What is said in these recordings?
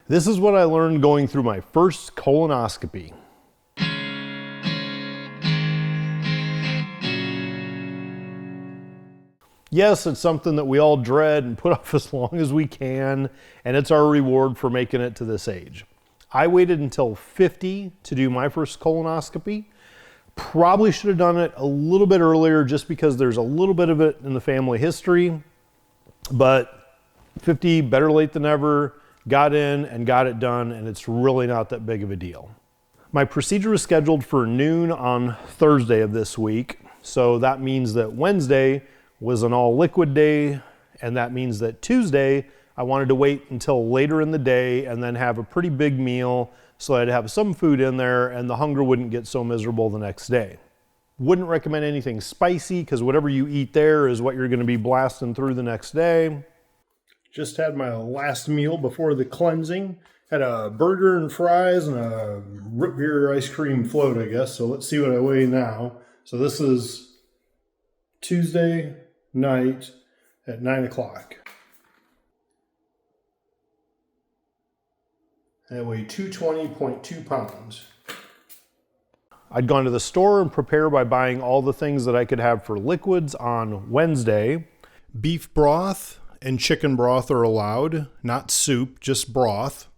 This is what I learned going through my first colonoscopy. Yes, it's something that we all dread and put off as long as we can, and it's our reward for making it to this age. I waited until 50 to do my first colonoscopy. Probably should have done it a little bit earlier just because there's a little bit of it in the family history, but 50, better late than never. Got in and got it done, and it's really not that big of a deal. My procedure was scheduled for noon on Thursday of this week, so that means that Wednesday was an all liquid day, and that means that Tuesday I wanted to wait until later in the day and then have a pretty big meal so I'd have some food in there and the hunger wouldn't get so miserable the next day. Wouldn't recommend anything spicy because whatever you eat there is what you're going to be blasting through the next day. Just had my last meal before the cleansing. Had a burger and fries and a root beer ice cream float, I guess. So let's see what I weigh now. So this is Tuesday night at 9 o'clock. I weigh 220.2 pounds. I'd gone to the store and prepared by buying all the things that I could have for liquids on Wednesday. Beef broth and chicken broth are allowed, not soup, just broth.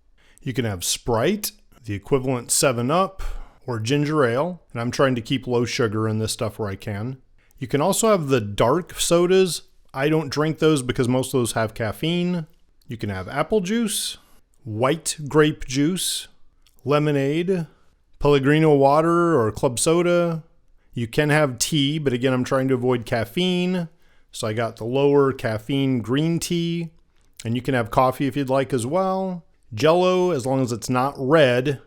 You can have Sprite, the equivalent 7-Up, or ginger ale, and I'm trying to keep low sugar in this stuff where I can. You can also have the dark sodas. I don't drink those because most of those have caffeine. You can have apple juice, white grape juice, lemonade, Pellegrino water or club soda. You can have tea, but again, I'm trying to avoid caffeine. So I got the lower caffeine green tea, and you can have coffee if you'd like as well. Jell-O, as long as it's not red.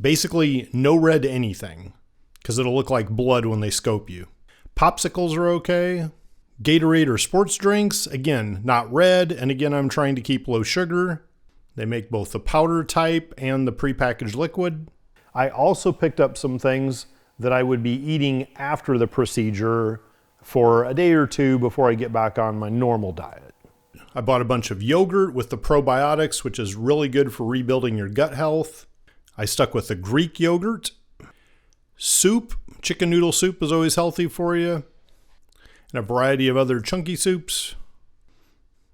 Basically, no red anything, because it'll look like blood when they scope you. Popsicles are okay. Gatorade or sports drinks, again, not red, and again, I'm trying to keep low sugar. They make both the powder type and the prepackaged liquid. I also picked up some things that I would be eating after the procedure for a day or two before I get back on my normal diet. I bought a bunch of yogurt with the probiotics, which is really good for rebuilding your gut health. I stuck with the Greek yogurt. Soup, chicken noodle soup is always healthy for you. And a variety of other chunky soups.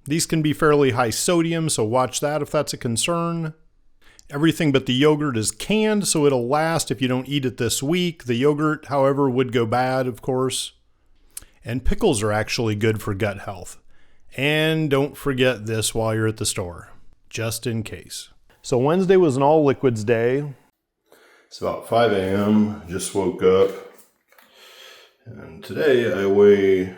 These can be fairly high sodium, so watch that if that's a concern. Everything but the yogurt is canned, so it'll last if you don't eat it this week. The yogurt, however, would go bad, of course. And pickles are actually good for gut health. And don't forget this while you're at the store, just in case. So Wednesday was an all liquids day. It's about 5 a.m., just woke up. And today I weigh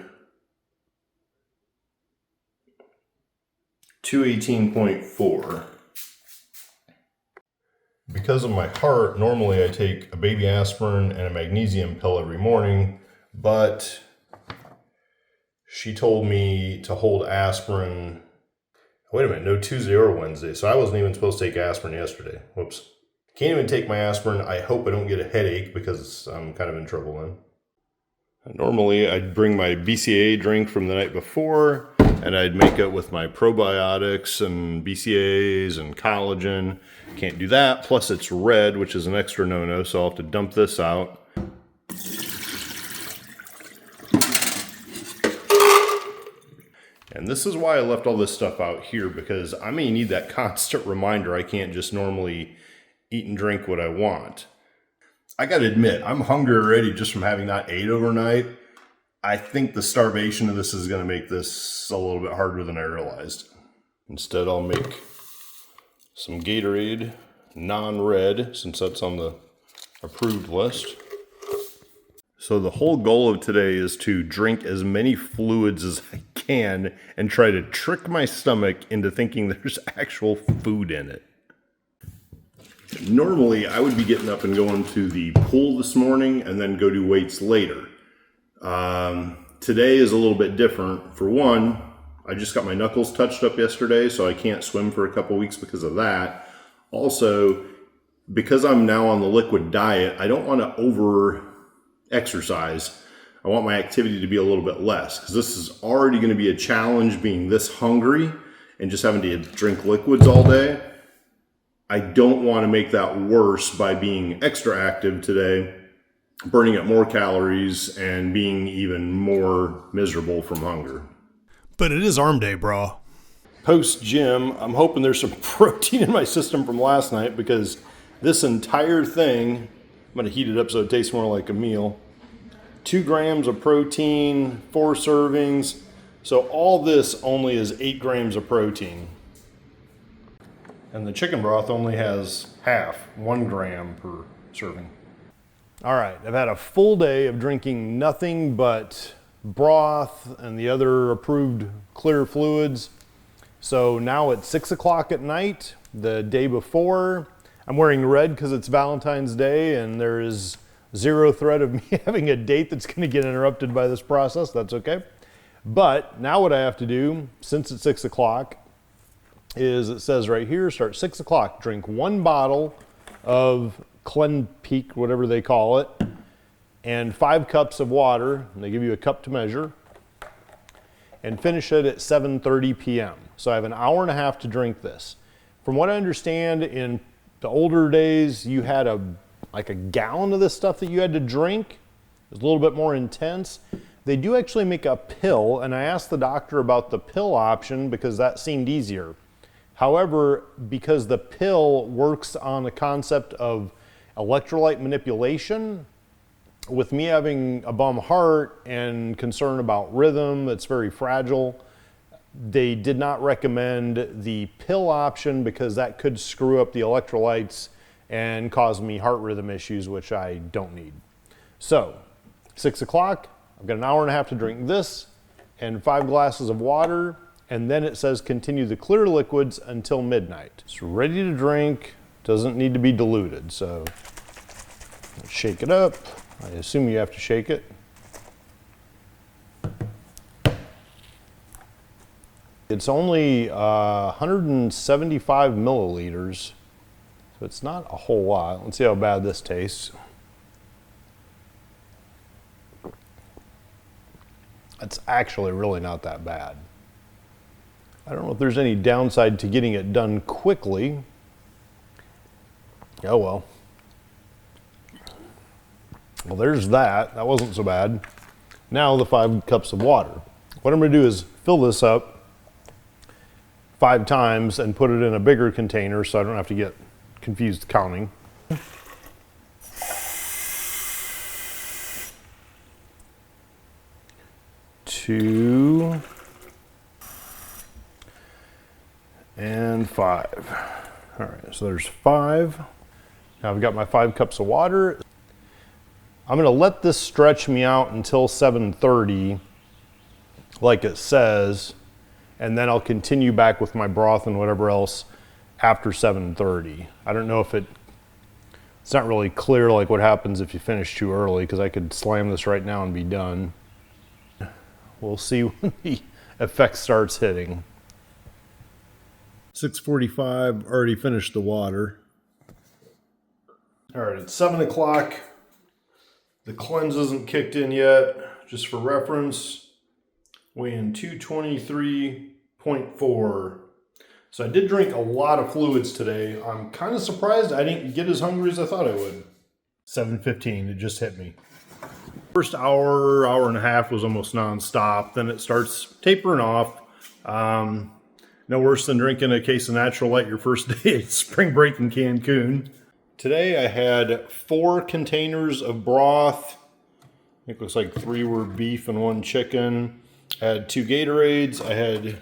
218.4. Because of my heart, normally I take a baby aspirin and a magnesium pill every morning, but she told me to hold aspirin. Wait a minute, no Tuesday or Wednesday, so I wasn't even supposed to take aspirin yesterday. Whoops. Can't even take my aspirin. I hope I don't get a headache because I'm kind of in trouble then. Normally I'd bring my BCAA drink from the night before and I'd make it with my probiotics and BCAAs and collagen. Can't do that. Plus it's red, which is an extra no-no, so I'll have to dump this out. And this is why I left all this stuff out here, because I may need that constant reminder I can't just normally eat and drink what I want. I gotta admit, I'm hungry already just from having not ate overnight. I think the starvation of this is gonna make this a little bit harder than I realized. Instead, I'll make some Gatorade, non-red, since that's on the approved list. So the whole goal of today is to drink as many fluids as I can and try to trick my stomach into thinking there's actual food in it. Normally, I would be getting up and going to the pool this morning and then go do weights later. Today is a little bit different. For one, I just got my knuckles touched up yesterday, so I can't swim for a couple weeks because of that. Also, because I'm now on the liquid diet, I don't want to over exercise. I want my activity to be a little bit less, because this is already going to be a challenge being this hungry and just having to drink liquids all day. I don't want to make that worse by being extra active today, burning up more calories and being even more miserable from hunger. But it is arm day, bro. Post gym, I'm hoping there's some protein in my system from last night, because this entire thing, I'm going to heat it up so it tastes more like a meal. 2 grams of protein, 4 servings. So all this only is 8 grams of protein. And the chicken broth only has half, 1 gram per serving. All right, I've had a full day of drinking nothing but broth and the other approved clear fluids. So now it's 6 o'clock at night, the day before. I'm wearing red because it's Valentine's Day, and there is zero threat of me having a date that's going to get interrupted by this process. That's okay. But now what I have to do, since it's 6 o'clock, is it says right here, start 6 o'clock, drink 1 bottle of Clen-Peak, whatever they call it, and 5 cups of water, and they give you a cup to measure, and finish it at 7:30 p.m. So I have an hour and a half to drink this. From what I understand, in the older days, you had like a gallon of this stuff that you had to drink. It was a little bit more intense. They do actually make a pill, and I asked the doctor about the pill option because that seemed easier. However, because the pill works on the concept of electrolyte manipulation, with me having a bum heart and concern about rhythm, it's very fragile, they did not recommend the pill option because that could screw up the electrolytes and cause me heart rhythm issues, which I don't need. So, 6 o'clock, I've got an hour and a half to drink this and 5 glasses of water, and then it says continue the clear liquids until midnight. It's ready to drink, doesn't need to be diluted, so shake it up. I assume you have to shake it. It's only 175 milliliters, so it's not a whole lot. Let's see how bad this tastes. It's actually really not that bad. I don't know if there's any downside to getting it done quickly. Oh well. Well, there's that. That wasn't so bad. Now the 5 cups of water. What I'm going to do is fill this up 5 times and put it in a bigger container so I don't have to get confused counting. 2 and 5. All right, so there's 5. Now I've got my 5 cups of water. I'm gonna let this stretch me out until 7:30, like it says, and then I'll continue back with my broth and whatever else after 7:30. I don't know if it's not really clear like what happens if you finish too early, because I could slam this right now and be done. We'll see when the effect starts hitting. 6:45, already finished the water. All right, it's 7 o'clock. The cleanse isn't kicked in yet. Just for reference, weighing 223.4. So I did drink a lot of fluids today. I'm kind of surprised I didn't get as hungry as I thought I would. 7:15, it just hit me. First hour, hour and a half was almost nonstop. Then it starts tapering off. No worse than drinking a case of Natural Light your first day at spring break in Cancun. Today I had 4 containers of broth. It looks like 3 were beef and 1 chicken. I had 2 Gatorades. I had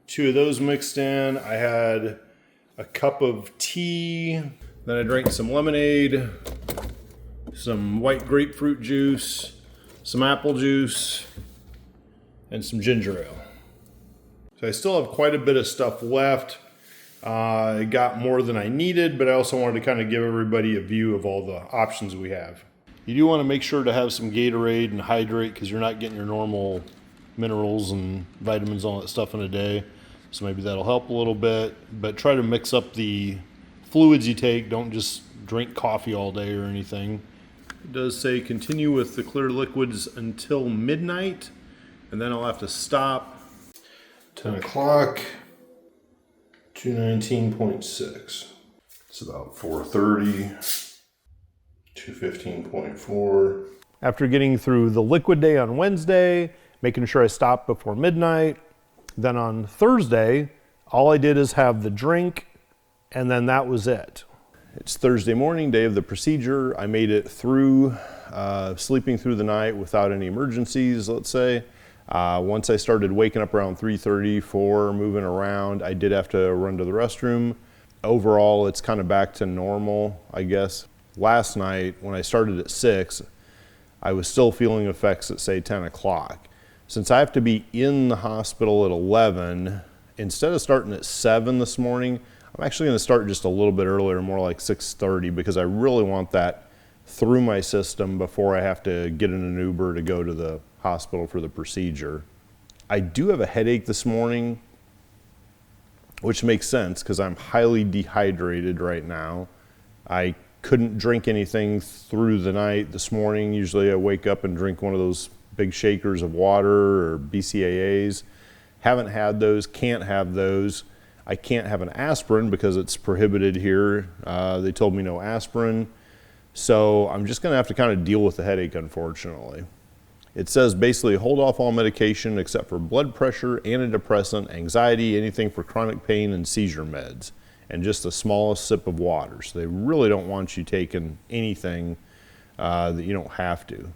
2 of those mixed in. I had a cup of tea. Then I drank some lemonade, some white grapefruit juice, some apple juice, and some ginger ale. So I still have quite a bit of stuff left. I got more than I needed, but I also wanted to kind of give everybody a view of all the options we have. You do want to make sure to have some Gatorade and hydrate, because you're not getting your normal minerals and vitamins, all that stuff in a day. So maybe that'll help a little bit, but try to mix up the fluids you take. Don't just drink coffee all day or anything. It does say continue with the clear liquids until midnight, and then I'll have to stop. 10 o'clock, 219.6. It's about 4:30, 215.4. After getting through the liquid day on Wednesday, making sure I stopped before midnight, then on Thursday, all I did is have the drink, and then that was it. It's Thursday morning, day of the procedure. I made it through, sleeping through the night without any emergencies, let's say. Once I started waking up around 3:30, 4, moving around, I did have to run to the restroom. Overall, it's kind of back to normal, I guess. Last night, when I started at 6, I was still feeling effects at, say, 10 o'clock. Since I have to be in the hospital at 11, instead of starting at 7 this morning, I'm actually going to start just a little bit earlier, more like 6:30, because I really want that through my system before I have to get in an Uber to go to the hospital for the procedure. I do have a headache this morning, which makes sense because I'm highly dehydrated right now. I couldn't drink anything through the night this morning. Usually I wake up and drink one of those big shakers of water or BCAAs. Haven't had those, can't have those. I can't have an aspirin because it's prohibited here. They told me no aspirin. So I'm just gonna have to kind of deal with the headache, unfortunately. It says basically hold off all medication except for blood pressure, antidepressant, anxiety, anything for chronic pain and seizure meds, and just the smallest sip of water. So they really don't want you taking anything that you don't have to.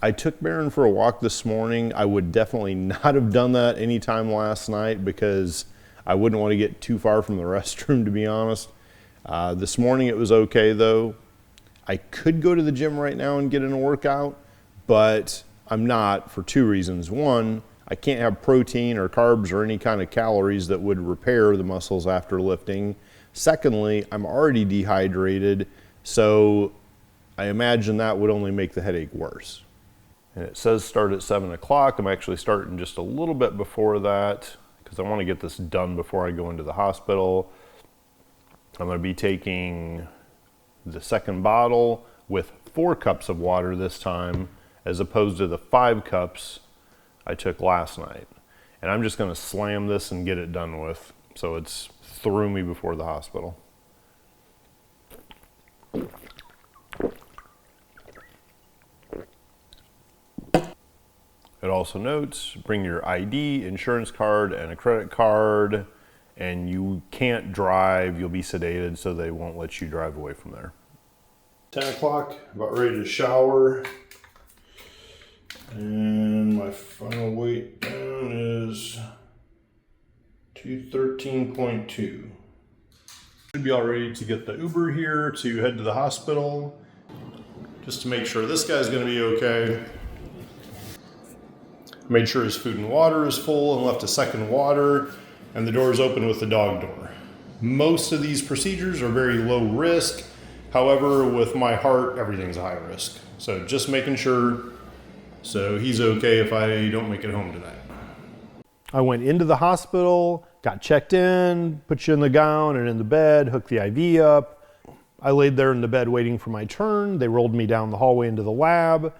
I took Baron for a walk this morning. I would definitely not have done that anytime last night because I wouldn't want to get too far from the restroom, to be honest. This morning it was okay though. I could go to the gym right now and get in a workout, but I'm not for 2 reasons. One, I can't have protein or carbs or any kind of calories that would repair the muscles after lifting. Secondly, I'm already dehydrated, so I imagine that would only make the headache worse. And it says start at 7 o'clock. I'm actually starting just a little bit before that because I want to get this done before I go into the hospital. I'm going to be taking the second bottle with 4 cups of water this time, as opposed to the 5 cups I took last night. And I'm just gonna slam this and get it done with. So it's through me before the hospital. It also notes, bring your ID, insurance card, and a credit card, and you can't drive, you'll be sedated, so they won't let you drive away from there. 10 o'clock, about ready to shower. And my final weight down is 213.2. Should be all ready to get the Uber here to head to the hospital, just to make sure this guy's gonna be okay. Made sure his food and water is full and left a second water, and the door is open with the dog door. Most of these procedures are very low risk. However, with my heart, everything's high risk. So just making sure, so he's okay if I don't make it home tonight. I went into the hospital, got checked in, put you in the gown and in the bed, hooked the IV up. I laid there in the bed waiting for my turn. They rolled me down the hallway into the lab.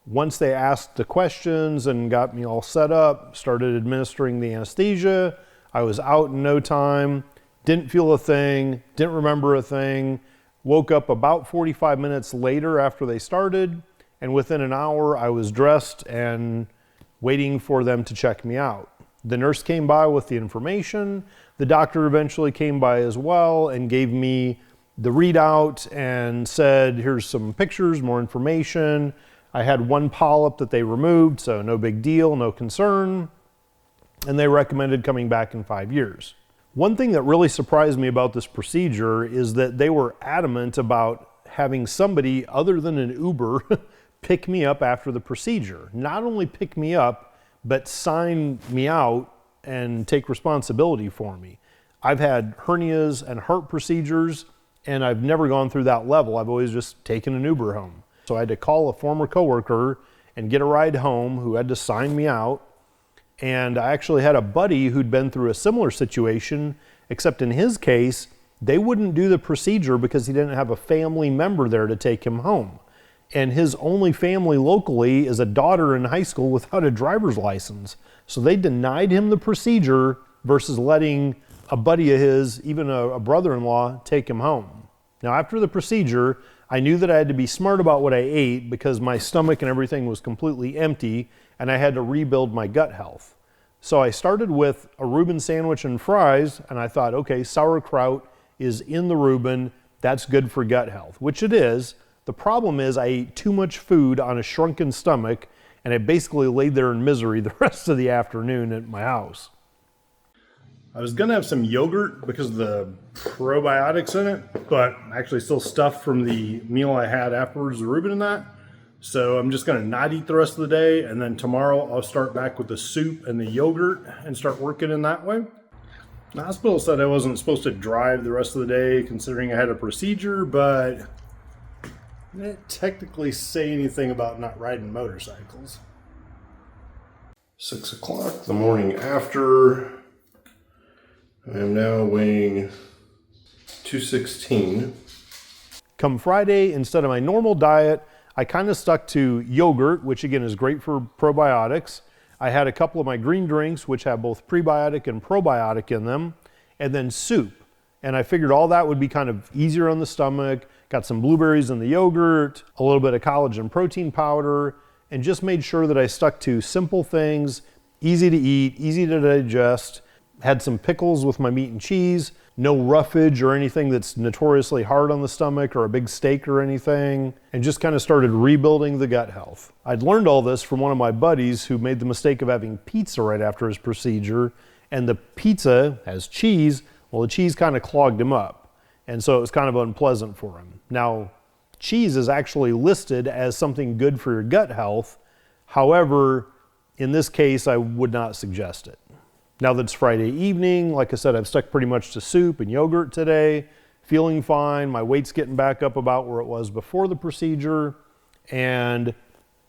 Once they asked the questions and got me all set up, started administering the anesthesia, I was out in no time, didn't feel a thing, didn't remember a thing. Woke up about 45 minutes later after they started, and within an hour I was dressed and waiting for them to check me out. The nurse came by with the information. The doctor eventually came by as well and gave me the readout and said, here's some pictures, more information. I had 1 polyp that they removed, so no big deal, no concern. And they recommended coming back in 5 years. One thing that really surprised me about this procedure is that they were adamant about having somebody other than an Uber pick me up after the procedure. Not only pick me up, but sign me out and take responsibility for me. I've had hernias and heart procedures, and I've never gone through that level. I've always just taken an Uber home. So I had to call a former coworker and get a ride home who had to sign me out. And I actually had a buddy who'd been through a similar situation, except in his case, they wouldn't do the procedure because he didn't have a family member there to take him home. And his only family locally is a daughter in high school without a driver's license. So they denied him the procedure versus letting a buddy of his, even a brother-in-law, take him home. Now, after the procedure, I knew that I had to be smart about what I ate because my stomach and everything was completely empty and I had to rebuild my gut health. So I started with a Reuben sandwich and fries, and I thought, okay, sauerkraut is in the Reuben, that's good for gut health, which it is. The problem is I ate too much food on a shrunken stomach, and I basically laid there in misery the rest of the afternoon at my house. I was gonna have some yogurt because of the probiotics in it, but I actually still stuffed from the meal I had afterwards, the Reuben and that. So I'm just gonna not eat the rest of the day, and then tomorrow I'll start back with the soup and the yogurt and start working in that way. The hospital said I wasn't supposed to drive the rest of the day considering I had a procedure, but they didn't technically say anything about not riding motorcycles. 6 o'clock the morning after. I am now weighing 216. Come Friday, instead of my normal diet, I kind of stuck to yogurt, which again is great for probiotics. I had a couple of my green drinks, which have both prebiotic and probiotic in them, and then soup. And I figured all that would be kind of easier on the stomach. Got some blueberries in the yogurt, a little bit of collagen protein powder, and just made sure that I stuck to simple things, easy to eat, easy to digest. Had some pickles with my meat and cheese, no roughage or anything that's notoriously hard on the stomach or a big steak or anything, and just kind of started rebuilding the gut health. I'd learned all this from one of my buddies who made the mistake of having pizza right after his procedure, and the pizza has cheese. Well, the cheese kind of clogged him up, and so it was kind of unpleasant for him. Now, cheese is actually listed as something good for your gut health. However, in this case, I would not suggest it. Now that it's Friday evening, like I said, I've stuck pretty much to soup and yogurt today, feeling fine. My weight's getting back up about where it was before the procedure, and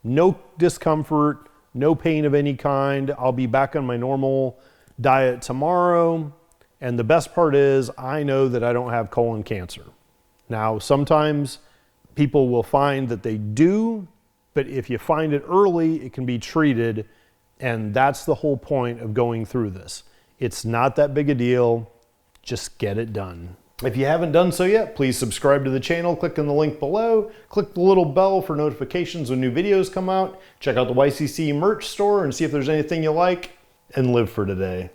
no discomfort, no pain of any kind. I'll be back on my normal diet tomorrow, and the best part is I know that I don't have colon cancer. Now, sometimes people will find that they do, but if you find it early, it can be treated. And that's the whole point of going through this. It's not that big a deal. Just get it done. If you haven't done so yet, please subscribe to the channel. Click on the link below. Click the little bell for notifications when new videos come out. Check out the YCC merch store and see if there's anything you like. And live for today.